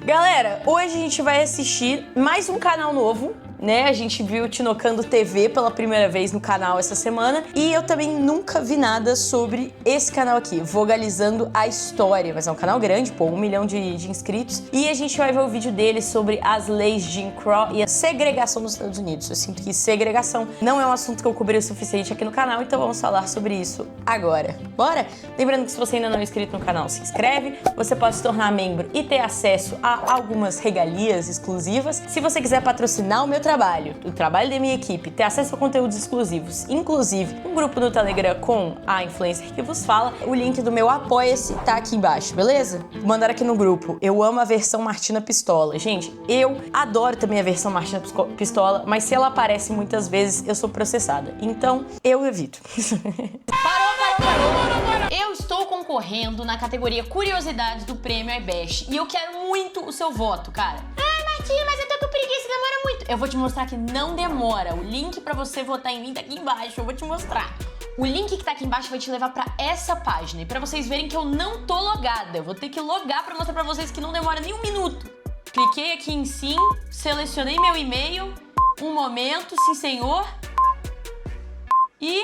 Galera, hoje a gente vai assistir mais um canal novo, né? A gente viu o Tinocando TV pela primeira vez no canal essa semana e eu também nunca vi nada sobre esse canal aqui, Vogalizando a História, mas é um canal grande, pô, 1 milhão de inscritos, e a gente vai ver o vídeo dele sobre as leis de Jim Crow e a segregação nos Estados Unidos. Eu sinto que segregação não é um assunto que eu cobri o suficiente aqui no canal, então vamos falar sobre isso agora. Bora? Lembrando que se você ainda não é inscrito no canal, se inscreve, você pode se tornar membro e ter acesso a algumas regalias exclusivas. Se você quiser patrocinar o meu trabalho, o trabalho da minha equipe, ter acesso a conteúdos exclusivos, inclusive um grupo no Telegram com a influencer que vos fala, o link do meu Apoia-se tá aqui embaixo, beleza? Mandaram aqui no grupo. Eu amo a versão Martina Pistola. Gente, eu adoro também a versão Martina Pistola, mas se ela aparece muitas vezes, eu sou processada. Então, eu evito. Parou! Eu estou concorrendo na categoria Curiosidades do Prêmio iBest e eu quero muito o seu voto, cara. Martina, mas eu tô com preguiça, demora muito. Eu vou te mostrar que não demora. O link pra você votar em mim tá aqui embaixo, eu vou te mostrar. O link que tá aqui embaixo vai te levar pra essa página e pra vocês verem que eu não tô logada. Eu vou ter que logar pra mostrar pra vocês que não demora nem um minuto. Cliquei aqui em sim, selecionei meu e-mail, um momento, sim senhor, e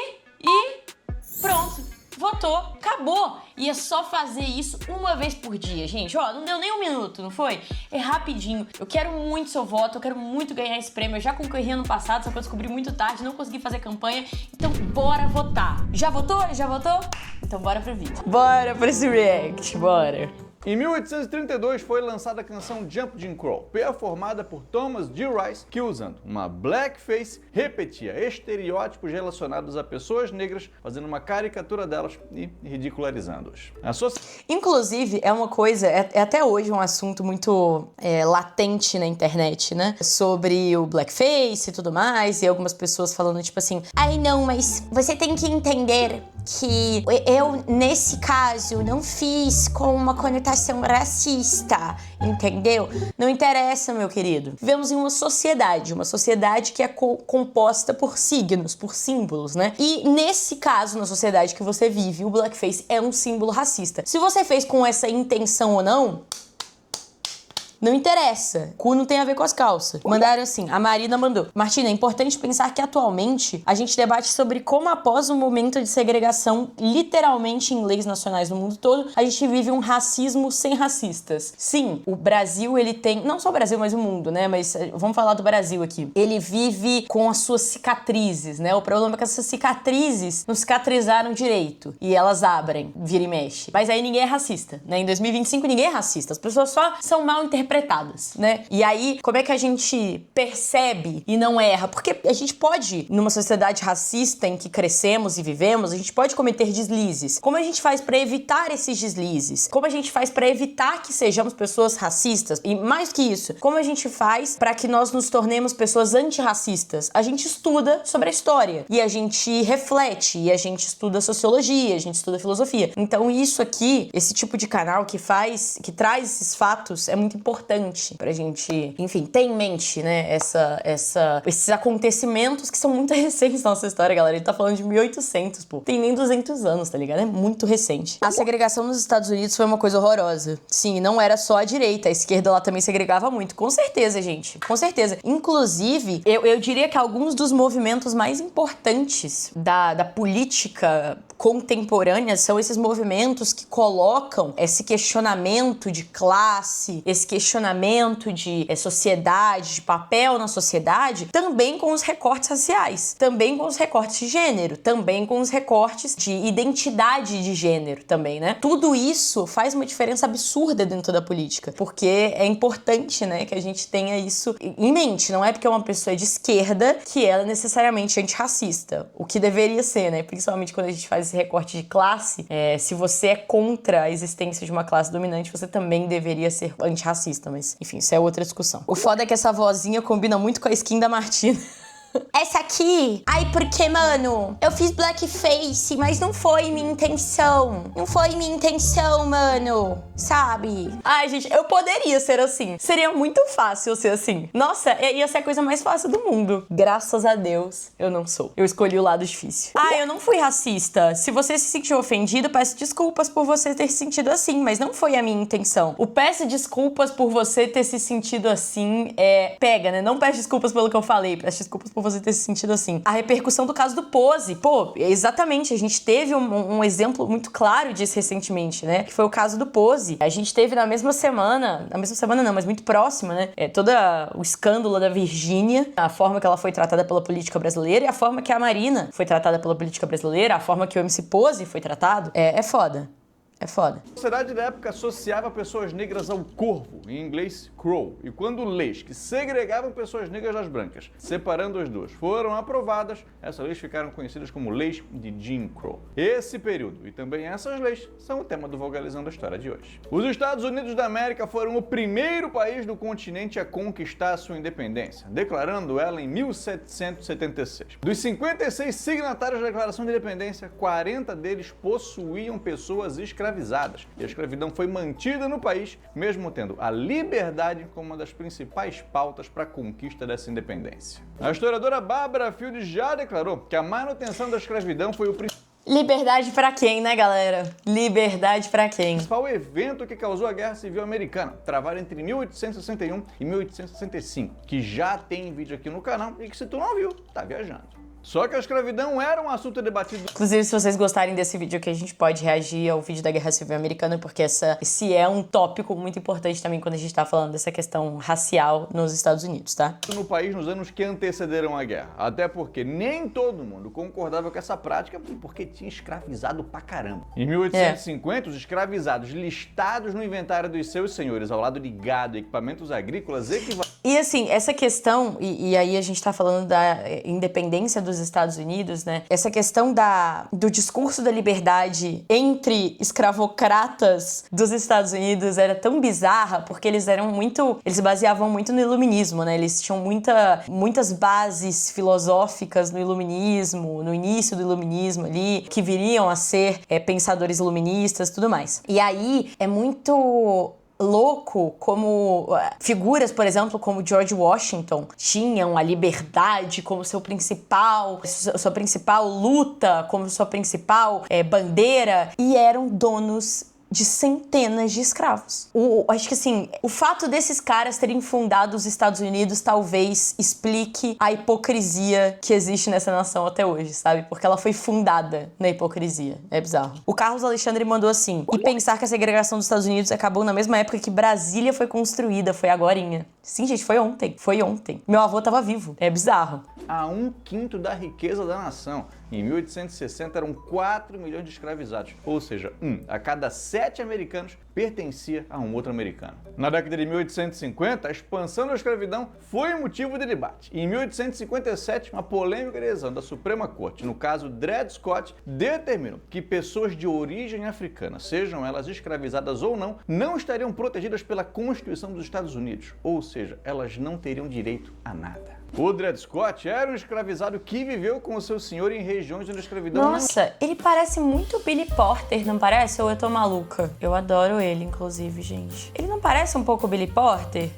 pronto. Votou, acabou. E é só fazer isso uma vez por dia, gente. Ó, não deu nem um minuto, não foi? É rapidinho. Eu quero muito seu voto, eu quero muito ganhar esse prêmio. Eu já concorri ano passado, só que eu descobri muito tarde, não consegui fazer campanha. Então, bora votar. Já votou? Já votou? Então, bora pro vídeo. Bora pra esse react, bora. Em 1832 foi lançada a canção Jump Jim Crow, performada por Thomas D. Rice, que usando uma blackface repetia estereótipos relacionados a pessoas negras, fazendo uma caricatura delas e ridicularizando-as. Inclusive, é uma coisa, é até hoje um assunto muito latente na internet, né? Sobre o blackface e tudo mais, e algumas pessoas falando tipo assim, ai não, mas você tem que entender que eu, nesse caso, não fiz com uma conotação racista, entendeu? Não interessa, meu querido. Vivemos em uma sociedade que é composta por signos, por símbolos, né? E nesse caso, na sociedade que você vive, o blackface é um símbolo racista. Se você fez com essa intenção ou não, não interessa. Cu não tem a ver com as calças. Mandaram assim, a Marina mandou. Martina, é importante pensar que atualmente a gente debate sobre como após um momento de segregação, literalmente em leis nacionais no mundo todo, a gente vive um racismo sem racistas. Sim, o Brasil, ele tem, não só o Brasil, mas o mundo, né? Mas vamos falar do Brasil aqui. Ele vive com as suas cicatrizes, né? O problema é que essas cicatrizes não cicatrizaram direito. E elas abrem, vira e mexe. Mas aí ninguém é racista, né? Em 2025 ninguém é racista. As pessoas só são mal interpretadas, né? E aí, como é que a gente percebe e não erra? Porque a gente pode, numa sociedade racista em que crescemos e vivemos, a gente pode cometer deslizes. Como a gente faz pra evitar esses deslizes? Como a gente faz pra evitar que sejamos pessoas racistas? E mais que isso, como a gente faz pra que nós nos tornemos pessoas antirracistas? A gente estuda sobre a história e a gente reflete e a gente estuda sociologia, a gente estuda filosofia. Então isso aqui, esse tipo de canal que traz esses fatos é muito importante pra gente, enfim, ter em mente, né, esses acontecimentos que são muito recentes na nossa história, galera. Ele tá falando de 1800, pô. Tem nem 200 anos, tá ligado? É muito recente. A segregação nos Estados Unidos foi uma coisa horrorosa. Sim, não era só a direita, a esquerda lá também segregava muito. Com certeza, gente. Com certeza. Inclusive, eu diria que alguns dos movimentos mais importantes da política contemporânea são esses movimentos que colocam esse questionamento de classe, esse questionamento de sociedade, de papel na sociedade, também com os recortes raciais, também com os recortes de gênero, também com os recortes de identidade de gênero também, né? Tudo isso faz uma diferença absurda dentro da política, porque é importante, né, que a gente tenha isso em mente. Não é porque uma pessoa é de esquerda que ela é necessariamente antirracista, o que deveria ser, né? Principalmente quando a gente faz esse recorte de classe, se você é contra a existência de uma classe dominante, você também deveria ser antirracista, mas enfim, isso é outra discussão. O foda é que essa vozinha combina muito com a skin da Martina. Essa aqui, ai, porque, mano, eu fiz blackface, mas não foi minha intenção. Não foi minha intenção, mano. Sabe? Ai, gente, eu poderia ser assim. Seria muito fácil ser assim. Nossa, ia ser a coisa mais fácil do mundo. Graças a Deus, eu não sou. Eu escolhi o lado difícil. Ah, eu não fui racista. Se você se sentiu ofendido, peço desculpas por você ter se sentido assim, mas não foi a minha intenção. O peço desculpas por você ter se sentido assim pega, né? Não peço desculpas pelo que eu falei, peço desculpas por você ter se sentido assim. A repercussão do caso do Pose, pô, exatamente, a gente teve um exemplo muito claro disso recentemente, né? Que foi o caso do Pose. A gente teve na mesma semana não, mas muito próxima, né? Todo o escândalo da Virgínia, a forma que ela foi tratada pela política brasileira e a forma que a Marina foi tratada pela política brasileira, a forma que o MC Pose foi tratado, é foda. É foda. A sociedade da época associava pessoas negras ao corvo, em inglês crow, e quando leis que segregavam pessoas negras das brancas, separando as duas, foram aprovadas, essas leis ficaram conhecidas como leis de Jim Crow. Esse período e também essas leis são o tema do Vogalizando a História de hoje. Os Estados Unidos da América foram o primeiro país do continente a conquistar a sua independência, declarando ela em 1776. Dos 56 signatários da Declaração de Independência, 40 deles possuíam pessoas escravizadas. E a escravidão foi mantida no país, mesmo tendo a liberdade como uma das principais pautas para a conquista dessa independência. A historiadora Barbara Field já declarou que a manutenção da escravidão foi o liberdade pra quem, né, galera? Liberdade pra quem? principal evento que causou a Guerra Civil Americana, travada entre 1861 e 1865, que já tem vídeo aqui no canal e que, se tu não viu, tá viajando. Só que a escravidão era um assunto debatido. Inclusive, se vocês gostarem desse vídeo aqui, a gente pode reagir ao vídeo da Guerra Civil Americana, porque esse é um tópico muito importante também quando a gente tá falando dessa questão racial nos Estados Unidos, tá? No país nos anos que antecederam a guerra. Até porque nem todo mundo concordava com essa prática, porque tinha escravizado pra caramba. Em 1850, os escravizados listados no inventário dos seus senhores, ao lado de gado e equipamentos agrícolas E assim, essa questão, e aí a gente tá falando da independência dos Estados Unidos, né? Essa questão do discurso da liberdade entre escravocratas dos Estados Unidos era tão bizarra, porque eles se baseavam muito no iluminismo, né? Eles tinham muitas bases filosóficas no iluminismo, no início do iluminismo ali, que viriam a ser pensadores iluministas e tudo mais. E aí é muito louco como figuras, por exemplo, como George Washington, tinham a liberdade como sua principal luta, como sua principal bandeira, e eram donos de centenas de escravos. Acho que assim, o fato desses caras terem fundado os Estados Unidos talvez explique a hipocrisia que existe nessa nação até hoje, sabe? Porque ela foi fundada na hipocrisia. É bizarro. O Carlos Alexandre mandou assim: e pensar que a segregação dos Estados Unidos acabou na mesma época que Brasília foi construída, foi agorinha. Sim, gente, foi ontem. Foi ontem. Meu avô tava vivo. É bizarro. A 1/5 da riqueza da nação. Em 1860 eram 4 milhões de escravizados, ou seja, 1 a cada 7 americanos pertencia a um outro americano. Na década de 1850, a expansão da escravidão foi motivo de debate. Em 1857, uma polêmica decisão da Suprema Corte, no caso Dred Scott, determinou que pessoas de origem africana, sejam elas escravizadas ou não estariam protegidas pela Constituição dos Estados Unidos, ou seja, elas não teriam direito a nada. O Dred Scott era um escravizado que viveu com o seu senhor em regiões onde a escravidão Nossa, ele parece muito Billy Porter, não parece? Ou eu tô maluca? Eu adoro ele, inclusive, gente. Ele não parece um pouco Billy Porter?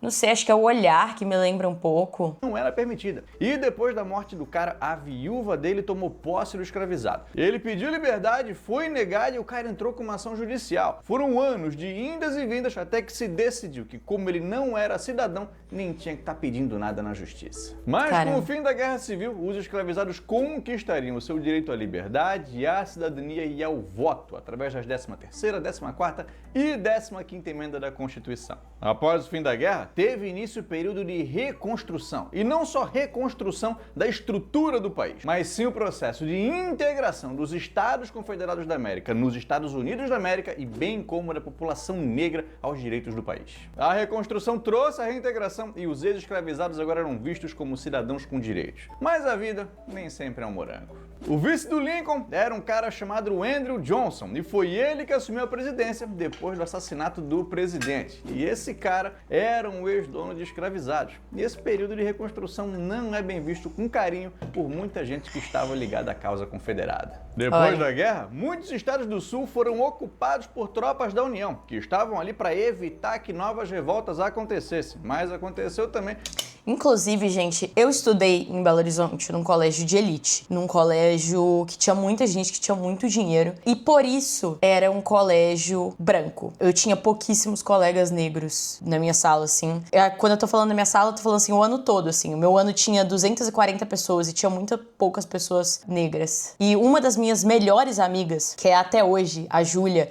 Não sei, acho que é o olhar que me lembra um pouco. Não era permitida. E depois da morte do cara, a viúva dele tomou posse do escravizado. Ele pediu liberdade, foi negado e o cara entrou com uma ação judicial. Foram anos de indas e vindas até que se decidiu que, como ele não era cidadão, nem tinha que estar pedindo nada na justiça. Mas com o fim da Guerra Civil, os escravizados conquistariam o seu direito à liberdade, à cidadania e ao voto, através das 13ª, 14ª e 15ª emenda da Constituição. Após o fim da guerra, teve início o período de reconstrução. E não só reconstrução da estrutura do país, mas sim o processo de integração dos Estados Confederados da América nos Estados Unidos da América e bem como da população negra aos direitos do país. A reconstrução trouxe a reintegração e os ex-escravizados agora eram vistos como cidadãos com direitos. Mas a vida nem sempre é um morango. O vice do Lincoln era um cara chamado Andrew Johnson e foi ele que assumiu a presidência depois do assassinato do presidente. E esse cara era um ex-dono de escravizados. E esse período de reconstrução não é bem visto com carinho por muita gente que estava ligada à causa confederada. Depois da guerra, muitos estados do sul foram ocupados por tropas da União, que estavam ali para evitar que novas revoltas acontecessem. Mas aconteceu também. Inclusive, gente, eu estudei em Belo Horizonte, num colégio de elite, num colégio que tinha muita gente, que tinha muito dinheiro, e por isso era um colégio branco. Eu tinha pouquíssimos colegas negros na minha sala, assim. Quando eu tô falando da minha sala, eu tô falando assim, o ano todo, assim. O meu ano tinha 240 pessoas e tinha muitas poucas pessoas negras. E uma das minhas melhores amigas, que é até hoje a Júlia,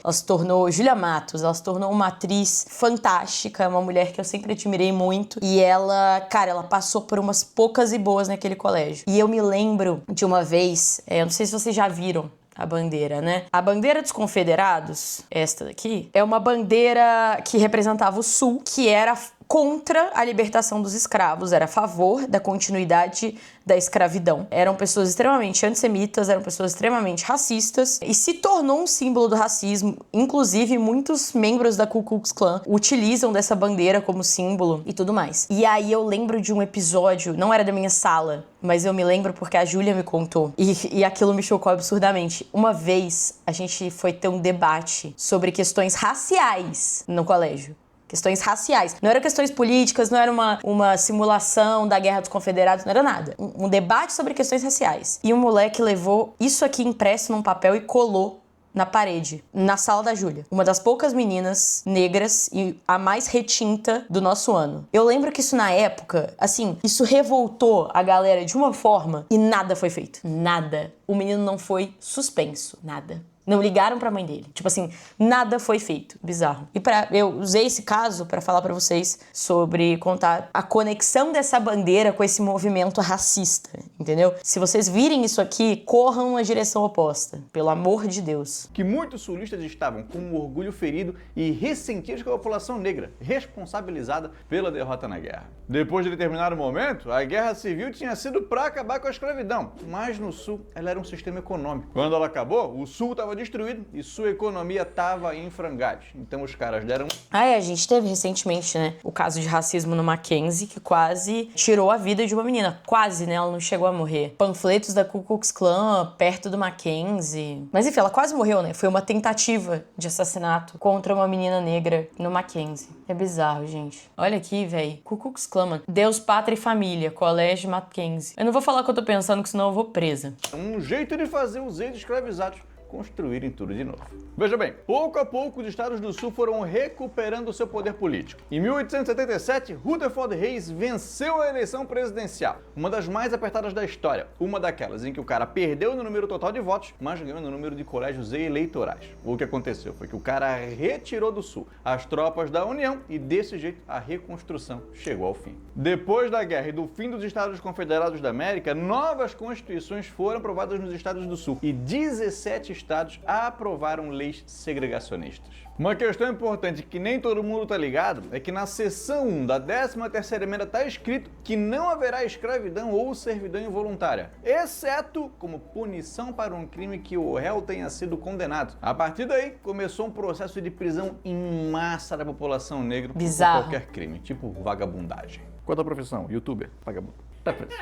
Júlia Matos, ela se tornou uma atriz fantástica, uma mulher que eu sempre admirei muito, e ela, cara, ela passou por umas poucas e boas naquele colégio. E eu me lembro de uma vez, eu não sei se vocês já viram a bandeira, né? A bandeira dos confederados, esta daqui, é uma bandeira que representava o Sul, que era contra a libertação dos escravos, era a favor da continuidade da escravidão. Eram pessoas extremamente antissemitas, eram pessoas extremamente racistas e se tornou um símbolo do racismo. Inclusive, muitos membros da Ku Klux Klan utilizam dessa bandeira como símbolo e tudo mais. E aí eu lembro de um episódio, não era da minha sala, mas eu me lembro porque a Júlia me contou e aquilo me chocou absurdamente. Uma vez a gente foi ter um debate sobre questões raciais no colégio. Questões raciais. Não eram questões políticas, não era uma simulação da Guerra dos Confederados, não era nada. Um debate sobre questões raciais. E um moleque levou isso aqui impresso num papel e colou na parede, na sala da Júlia. Uma das poucas meninas negras e a mais retinta do nosso ano. Eu lembro que isso na época, assim, isso revoltou a galera de uma forma e nada foi feito. Nada. O menino não foi suspenso. Nada. Não ligaram pra mãe dele. Tipo assim, nada foi feito. Bizarro. E eu usei esse caso pra falar pra vocês sobre contar a conexão dessa bandeira com esse movimento racista, entendeu? Se vocês virem isso aqui, corram na direção oposta. Pelo amor de Deus. Que muitos sulistas estavam com um orgulho ferido e ressentidos com a população negra, responsabilizada pela derrota na guerra. Depois de determinado momento, a guerra civil tinha sido pra acabar com a escravidão. Mas no Sul, ela era um sistema econômico. Quando ela acabou, o Sul estava destruído e sua economia estava em frangalhos. Então os caras deram... A gente teve recentemente, né, o caso de racismo no Mackenzie, que quase tirou a vida de uma menina. Quase, né, ela não chegou a morrer. Panfletos da Ku Klux Klan perto do Mackenzie. Mas enfim, ela quase morreu, né? Foi uma tentativa de assassinato contra uma menina negra no Mackenzie. É bizarro, gente. Olha aqui, velho. Ku Klux Klan, mano. Deus, Pátria e Família, Colégio Mackenzie. Eu não vou falar o que eu tô pensando, que senão eu vou presa. Um jeito de fazer os ex-escravizados construírem tudo de novo. Veja bem, pouco a pouco os estados do Sul foram recuperando seu poder político. Em 1877, Rutherford Hayes venceu a eleição presidencial, uma das mais apertadas da história, uma daquelas em que o cara perdeu no número total de votos, mas ganhou no número de colégios eleitorais. O que aconteceu foi que o cara retirou do Sul as tropas da União e desse jeito a reconstrução chegou ao fim. Depois da guerra e do fim dos Estados Confederados da América, novas constituições foram aprovadas nos estados do Sul e 17 estados aprovaram leis segregacionistas. Uma questão importante que nem todo mundo tá ligado é que na seção 1 da 13ª emenda tá escrito que não haverá escravidão ou servidão involuntária, exceto como punição para um crime que o réu tenha sido condenado. A partir daí, começou um processo de prisão em massa da população negra por qualquer crime, tipo vagabundagem. Qual a tua profissão? YouTuber, vagabundo. Tá preso.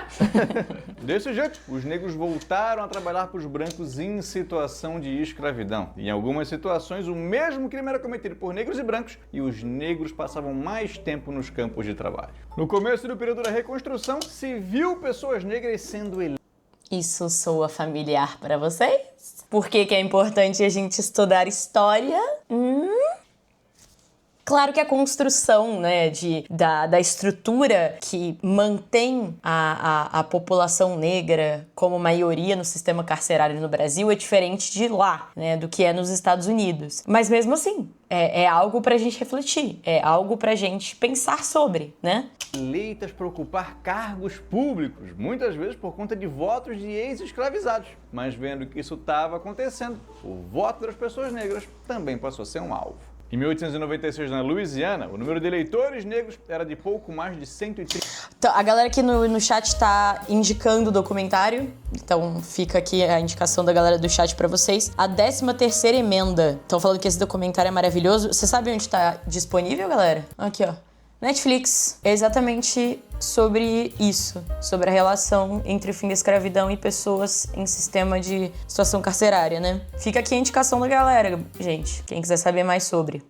Desse jeito, os negros voltaram a trabalhar para os brancos em situação de escravidão. Em algumas situações, o mesmo crime era cometido por negros e brancos e os negros passavam mais tempo nos campos de trabalho. No começo do período da reconstrução, se viu pessoas negras sendo eleitas. Isso soa familiar para vocês? Por que é importante a gente estudar história? Claro que a construção, né, da estrutura que mantém a população negra como maioria no sistema carcerário no Brasil é diferente de lá, né, do que é nos Estados Unidos. Mas mesmo assim, é algo pra gente refletir, é algo pra gente pensar sobre, né? Eleitas para ocupar cargos públicos, muitas vezes por conta de votos de ex-escravizados. Mas vendo que isso estava acontecendo, o voto das pessoas negras também passou a ser um alvo. Em 1896, na Louisiana, o número de eleitores negros era de pouco mais de 130. Então, a galera aqui no chat tá indicando o documentário. Então fica aqui a indicação da galera do chat pra vocês. A 13ª emenda. Estão falando que esse documentário é maravilhoso. Você sabe onde tá disponível, galera? Aqui, ó. Netflix. É exatamente sobre isso. Sobre a relação entre o fim da escravidão e pessoas em sistema de situação carcerária, né? Fica aqui a indicação da galera, gente. Quem quiser saber mais sobre.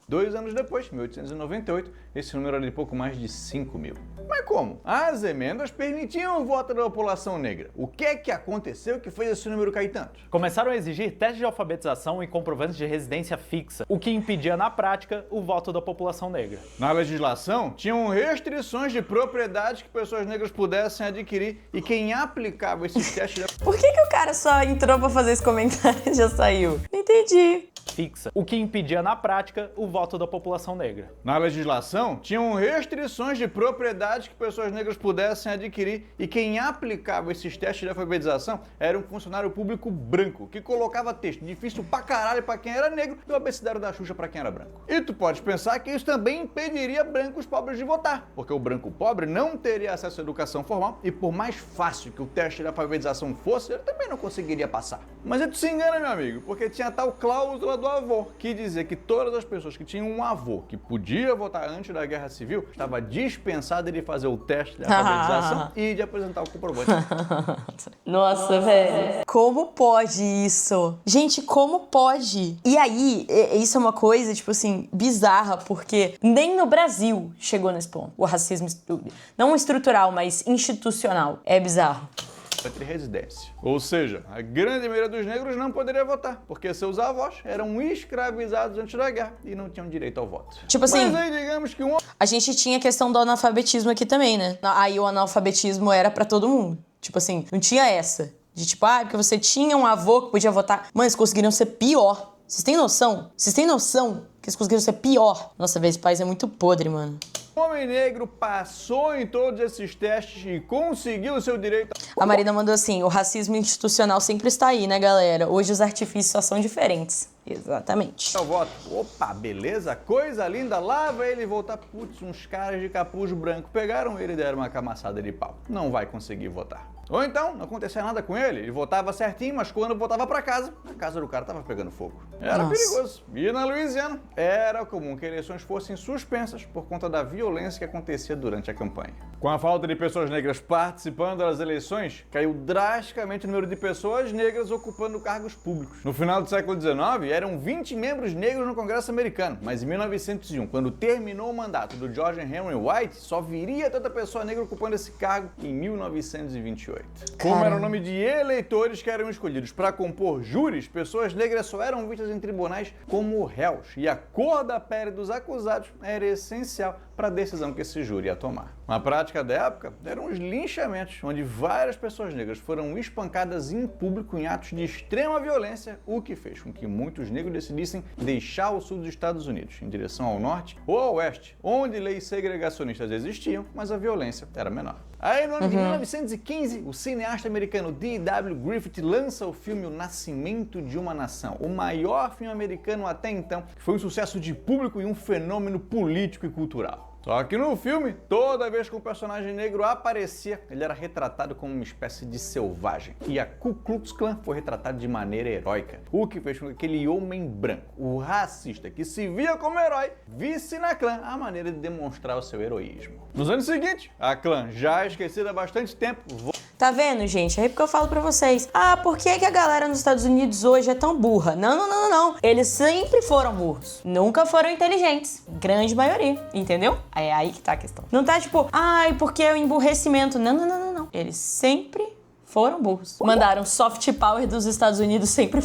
2 anos depois, 1898, esse número era de pouco mais de 5 mil. Mas como? As emendas permitiam o voto da população negra. O que é que aconteceu que fez esse número cair tanto? Começaram a exigir testes de alfabetização e comprovantes de residência fixa, o que impedia na prática o voto da população negra. Na legislação, tinham restrições de propriedades que pessoas negras pudessem adquirir e quem aplicava esses testes... Por que o cara só entrou pra fazer esse comentário e já saiu? Não entendi. Fixa, o que impedia na prática o voto da população negra. Na legislação, tinham restrições de propriedades que pessoas negras pudessem adquirir e quem aplicava esses testes de alfabetização era um funcionário público branco, que colocava texto difícil pra caralho pra quem era negro e o abecedário da Xuxa pra quem era branco. E tu pode pensar que isso também impediria brancos pobres de votar, porque o branco pobre não teria acesso à educação formal e por mais fácil que o teste de alfabetização fosse, ele também não conseguiria passar. Mas aí tu se engana, meu amigo, porque tinha a tal cláusula do avô, que dizia que todas as pessoas que tinham um avô que podia votar antes da Guerra Civil estava dispensada de fazer o teste de alfabetização e de apresentar o comprovante. Nossa, velho. Como pode isso? Gente, como pode? E aí, isso é uma coisa, tipo assim, bizarra, porque nem no Brasil chegou nesse ponto. O racismo, não estrutural, mas institucional. É bizarro. Entre residência. Ou seja, a grande maioria dos negros não poderia votar, porque seus avós eram escravizados antes da guerra e não tinham direito ao voto. Tipo assim, mas aí digamos que a gente tinha a questão do analfabetismo aqui também, né? Aí o analfabetismo era pra todo mundo. Tipo assim, não tinha essa. De tipo, porque você tinha um avô que podia votar. Mano, eles conseguiriam ser pior. Vocês têm noção? Vocês têm noção que eles conseguiram ser pior? Nossa, velho, esse país é muito podre, mano. O homem negro passou em todos esses testes e conseguiu o seu direito. A Marina mandou assim, o racismo institucional sempre está aí, né, galera? Hoje os artifícios só são diferentes. Exatamente. Eu voto. Opa, beleza, coisa linda. Lá vai ele voltar. Putz, uns caras de capuz branco pegaram ele e deram uma camaçada de pau. Não vai conseguir votar. Ou então, não acontecia nada com ele. Ele votava certinho, mas quando voltava pra casa, a casa do cara tava pegando fogo. Era perigoso. E na Louisiana, era comum que eleições fossem suspensas por conta da violência que acontecia durante a campanha. Com a falta de pessoas negras participando das eleições, caiu drasticamente o número de pessoas negras ocupando cargos públicos. No final do século XIX, eram 20 membros negros no Congresso americano, mas em 1901, quando terminou o mandato do George Henry White, só viria tanta pessoa negra ocupando esse cargo em 1928. Como era o nome de eleitores que eram escolhidos para compor júris, pessoas negras só eram vistas em tribunais como réus, e a cor da pele dos acusados era essencial para a decisão que esse júri ia tomar. Na prática da época, eram os linchamentos, onde várias pessoas negras foram espancadas em público em atos de extrema violência, o que fez com que muitos negros decidissem deixar o sul dos Estados Unidos, em direção ao norte ou ao oeste, onde leis segregacionistas existiam, mas a violência era menor. Aí, no ano de 1915, o cineasta americano D.W. Griffith lança o filme O Nascimento de uma Nação, o maior filme americano até então, que foi um sucesso de público e um fenômeno político e cultural. Só que no filme, toda vez que um personagem negro aparecia, ele era retratado como uma espécie de selvagem. E a Ku Klux Klan foi retratada de maneira heróica, o que fez com que aquele homem branco, o racista, que se via como herói, visse na Klan a maneira de demonstrar o seu heroísmo. Nos anos seguintes, a Klan, já esquecida há bastante tempo, Tá vendo, gente? É porque eu falo pra vocês. Por que a galera nos Estados Unidos hoje é tão burra? Não. Eles sempre foram burros. Nunca foram inteligentes. Grande maioria. Entendeu? É aí que tá a questão. Não tá tipo, porque é o emburrecimento. Não. Eles sempre foram burros. Mandaram soft power dos Estados Unidos sempre.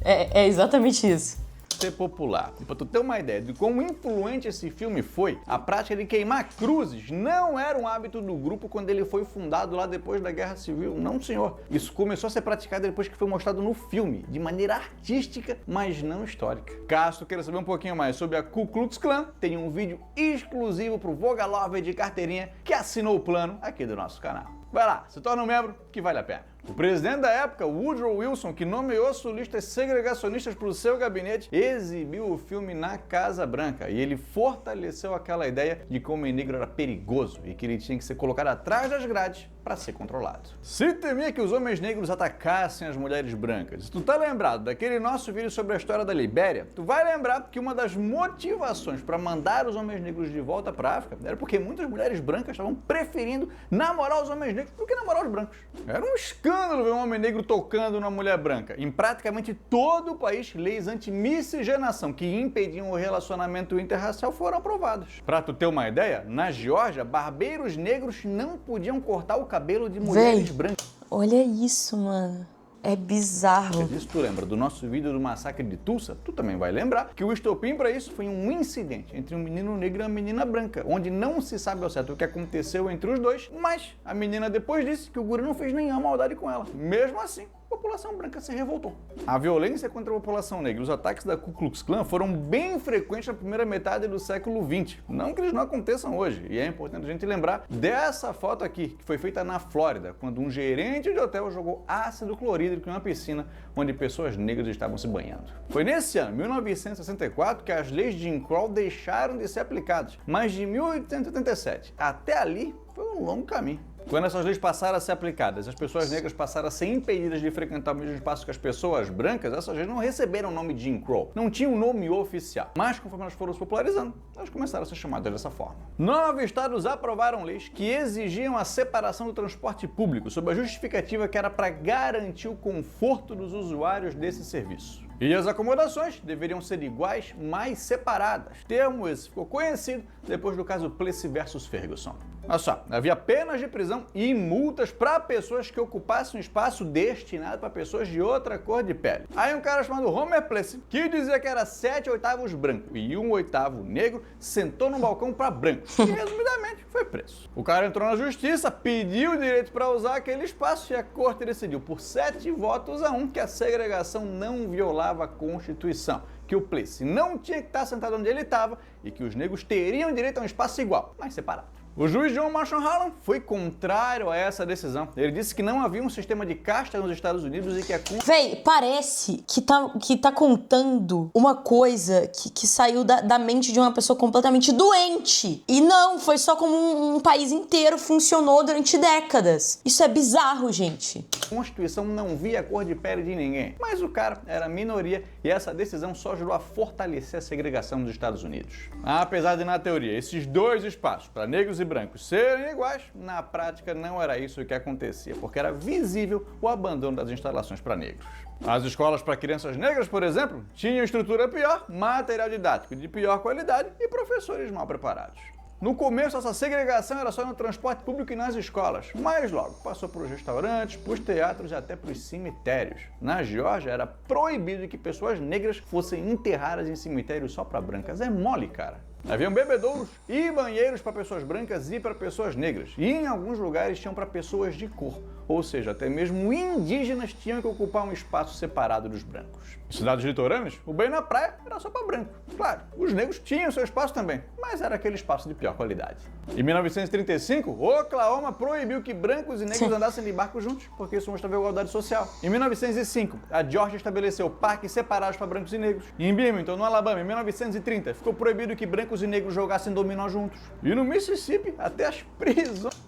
É exatamente isso. Ser popular. E pra tu ter uma ideia de como influente esse filme foi, a prática de queimar cruzes não era um hábito do grupo quando ele foi fundado lá depois da Guerra Civil. Não, senhor. Isso começou a ser praticado depois que foi mostrado no filme, de maneira artística, mas não histórica. Caso tu queira saber um pouquinho mais sobre a Ku Klux Klan, tem um vídeo exclusivo pro Vogalover de carteirinha que assinou o plano aqui do nosso canal. Vai lá, se torna um membro que vale a pena. O presidente da época, Woodrow Wilson, que nomeou sulistas segregacionistas para o seu gabinete, exibiu o filme na Casa Branca e ele fortaleceu aquela ideia de que o homem negro era perigoso e que ele tinha que ser colocado atrás das grades para ser controlado. Se temia que os homens negros atacassem as mulheres brancas. Se tu tá lembrado daquele nosso vídeo sobre a história da Libéria, tu vai lembrar que uma das motivações para mandar os homens negros de volta para a África era porque muitas mulheres brancas estavam preferindo namorar os homens negros do que namorar os brancos. Era um escândalo ver um homem negro tocando numa mulher branca. Em praticamente todo o país, leis anti-miscigenação que impediam o relacionamento interracial foram aprovadas. Para tu ter uma ideia, na Geórgia, barbeiros negros não podiam cortar o cabelo de mulheres brancas. Olha isso, mano. É bizarro. Se tu lembra do nosso vídeo do massacre de Tulsa, tu também vai lembrar que o estopim para isso foi um incidente entre um menino negro e uma menina branca, onde não se sabe ao certo o que aconteceu entre os dois, mas a menina depois disse que o guri não fez nenhuma maldade com ela. Mesmo assim, a população branca se revoltou. A violência contra a população negra e os ataques da Ku Klux Klan foram bem frequentes na primeira metade do século XX. Não que eles não aconteçam hoje, e é importante a gente lembrar dessa foto aqui, que foi feita na Flórida, quando um gerente de hotel jogou ácido clorídrico em uma piscina onde pessoas negras estavam se banhando. Foi nesse ano, 1964, que as leis de Jim Crow deixaram de ser aplicadas, mas de 1887 até ali foi um longo caminho. Quando essas leis passaram a ser aplicadas, as pessoas negras passaram a ser impedidas de frequentar o mesmo espaço que as pessoas brancas, essas leis não receberam o nome de Jim Crow, não tinham um nome oficial. Mas conforme elas foram se popularizando, elas começaram a ser chamadas dessa forma. 9 estados aprovaram leis que exigiam a separação do transporte público, sob a justificativa que era para garantir o conforto dos usuários desse serviço. E as acomodações deveriam ser iguais, mas separadas. Termo esse ficou conhecido depois do caso Plessy versus Ferguson. Olha só, havia penas de prisão e multas para pessoas que ocupassem um espaço destinado para pessoas de outra cor de pele. Aí um cara chamado Homer Plessy, que dizia que era 7/8 branco e 1/8 negro, sentou num balcão para brancos e, resumidamente, foi preso. O cara entrou na justiça, pediu o direito para usar aquele espaço e a corte decidiu por 7-1 que a segregação não violava a Constituição, que o Plessy não tinha que estar sentado onde ele estava e que os negros teriam direito a um espaço igual, mas separado. O juiz John Marshall Harlan foi contrário a essa decisão. Ele disse que não havia um sistema de casta nos Estados Unidos e que a... Véi, parece que tá contando uma coisa que saiu da mente de uma pessoa completamente doente. E não, foi só como um país inteiro funcionou durante décadas. Isso é bizarro, gente. A Constituição não via a cor de pele de ninguém. Mas o cara era minoria e essa decisão só ajudou a fortalecer a segregação dos Estados Unidos. Apesar de, na teoria, esses dois espaços, para negros e brancos, serem iguais, na prática não era isso que acontecia, porque era visível o abandono das instalações para negros. As escolas para crianças negras, por exemplo, tinham estrutura pior, material didático de pior qualidade e professores mal preparados. No começo, essa segregação era só no transporte público e nas escolas, mas logo passou para os restaurantes, para os teatros e até para os cemitérios. Na Geórgia, era proibido que pessoas negras fossem enterradas em cemitérios só para brancas. É mole, cara. Haviam bebedouros e banheiros para pessoas brancas e para pessoas negras. E em alguns lugares tinham para pessoas de cor. Ou seja, até mesmo indígenas tinham que ocupar um espaço separado dos brancos. Em cidades litorâneas, o banho na praia era só para branco. Claro, os negros tinham seu espaço também, mas era aquele espaço de pior qualidade. Em 1935, Oklahoma proibiu que brancos e negros andassem de barco juntos, porque isso mostrava a igualdade social. Em 1905, a Geórgia estabeleceu parques separados para brancos e negros. E em Birmingham, no Alabama, em 1930, ficou proibido que brancos e negros jogassem dominó juntos. E no Mississippi, até as prisões...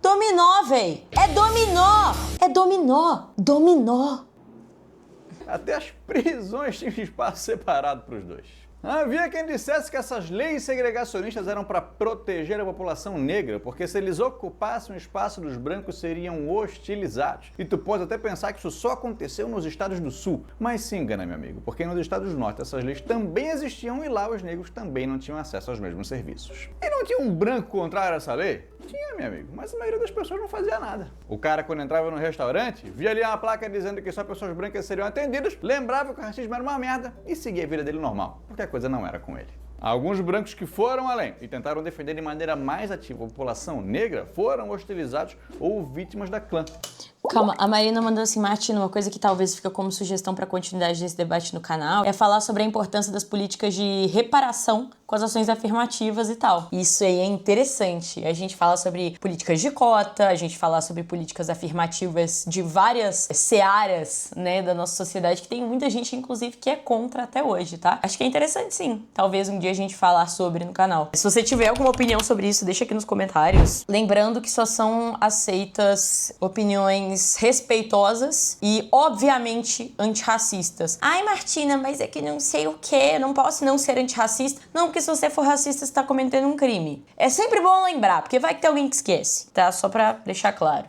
Dominó, véi! É dominó! É dominó! Dominó! Até as prisões tinham espaço separado para os dois. Havia quem dissesse que essas leis segregacionistas eram para proteger a população negra, porque se eles ocupassem o espaço dos brancos seriam hostilizados. E tu pode até pensar que isso só aconteceu nos estados do sul, mas se engana, meu amigo, porque nos estados do norte essas leis também existiam e lá os negros também não tinham acesso aos mesmos serviços. E não tinha um branco contrário a essa lei? Tinha, meu amigo, mas a maioria das pessoas não fazia nada. O cara, quando entrava no restaurante, via ali uma placa dizendo que só pessoas brancas seriam atendidas, lembrava que o racismo era uma merda e seguia a vida dele normal, porque a coisa não era com ele. Alguns brancos que foram além e tentaram defender de maneira mais ativa a população negra foram hostilizados ou vítimas da clã. Calma, a Marina mandou assim, Martina, uma coisa que talvez fica como sugestão para a continuidade desse debate no canal é falar sobre a importância das políticas de reparação com as ações afirmativas e tal. Isso aí é interessante. A gente fala sobre políticas de cota, a gente fala sobre políticas afirmativas de várias searas, né, da nossa sociedade, que tem muita gente, inclusive, que é contra até hoje, tá? Acho que é interessante, sim. Talvez um dia a gente falar sobre no canal. Se você tiver alguma opinião sobre isso, deixa aqui nos comentários. Lembrando que só são aceitas opiniões respeitosas e, obviamente, antirracistas. Ai, Martina, mas é que não sei o quê, não posso não ser antirracista. Não, porque se você for racista, você tá cometendo um crime. É sempre bom lembrar, porque vai que tem alguém que esquece, tá? Só pra deixar claro.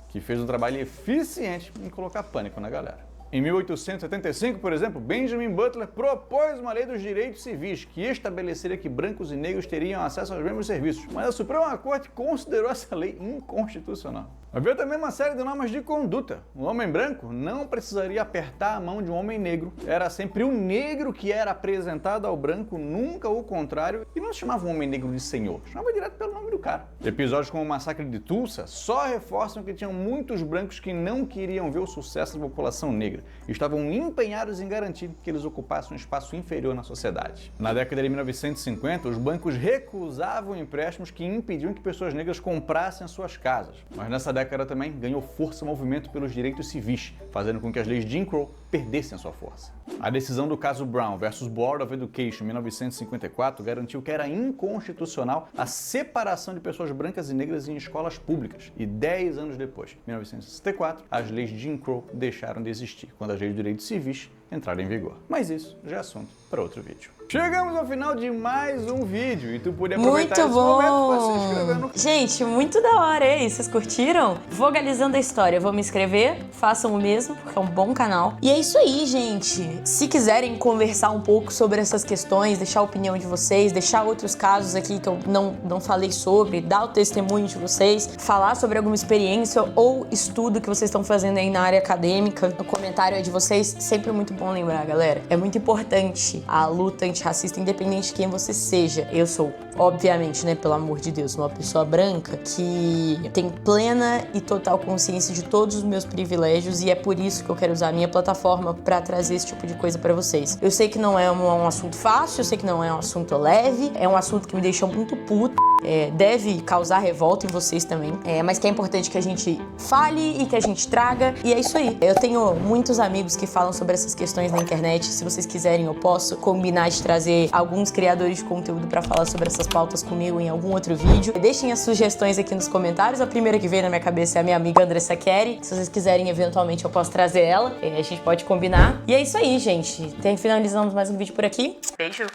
Que fez um trabalho eficiente em colocar pânico na galera. Em 1875, por exemplo, Benjamin Butler propôs uma lei dos direitos civis que estabeleceria que brancos e negros teriam acesso aos mesmos serviços, mas a Suprema Corte considerou essa lei inconstitucional. Havia também uma série de normas de conduta. Um homem branco não precisaria apertar a mão de um homem negro. Era sempre o negro que era apresentado ao branco, nunca o contrário, e não se chamava um homem negro de senhor, chamava direto pelo nome do cara. Episódios como o massacre de Tulsa só reforçam que tinham muitos brancos que não queriam ver o sucesso da população negra e estavam empenhados em garantir que eles ocupassem um espaço inferior na sociedade. Na década de 1950, os bancos recusavam empréstimos que impediam que pessoas negras comprassem as suas casas. Mas nessa década também ganhou força o movimento pelos direitos civis, fazendo com que as leis de Jim Crow perdessem a sua força. A decisão do caso Brown versus Board of Education, em 1954, garantiu que era inconstitucional a separação de pessoas brancas e negras em escolas públicas. E 10 anos depois, em 1964, as leis de Jim Crow deixaram de existir, quando as leis de direitos civis entraram em vigor. Mas isso já é assunto para outro vídeo. Chegamos ao final de mais um vídeo e tu podia aproveitar esse momento para se inscrever no... Gente, muito da hora, hein? Vocês curtiram? Vogalizando a história, vou me inscrever, façam o mesmo, porque é um bom canal. E é isso aí, gente. Se quiserem conversar um pouco sobre essas questões, deixar a opinião de vocês, deixar outros casos aqui que eu não falei sobre, dar o testemunho de vocês, falar sobre alguma experiência ou estudo que vocês estão fazendo aí na área acadêmica, o comentário é de vocês, sempre muito bom lembrar, galera. É muito importante a luta antirracista, independente de quem você seja. Eu sou, obviamente, né, pelo amor de Deus, uma pessoa branca que tem plena e total consciência de todos os meus privilégios e é por isso que eu quero usar a minha plataforma pra trazer esse tipo de coisa pra vocês. Eu sei que não é um assunto fácil, eu sei que não é um assunto leve, é um assunto que me deixa muito puto, deve causar revolta em vocês também, mas que é importante que a gente fale e que a gente traga, e é isso aí. Eu tenho muitos amigos que falam sobre essas questões na internet, se vocês quiserem eu posso combinar de trazer alguns criadores de conteúdo pra falar sobre essas pautas comigo em algum outro vídeo. Deixem as sugestões aqui nos comentários, a primeira que veio na minha cabeça é a minha amiga Andressa Kerry, se vocês quiserem eventualmente eu posso trazer ela, a gente pode combinar. E é isso aí, gente. Finalizamos mais um vídeo por aqui. Beijo!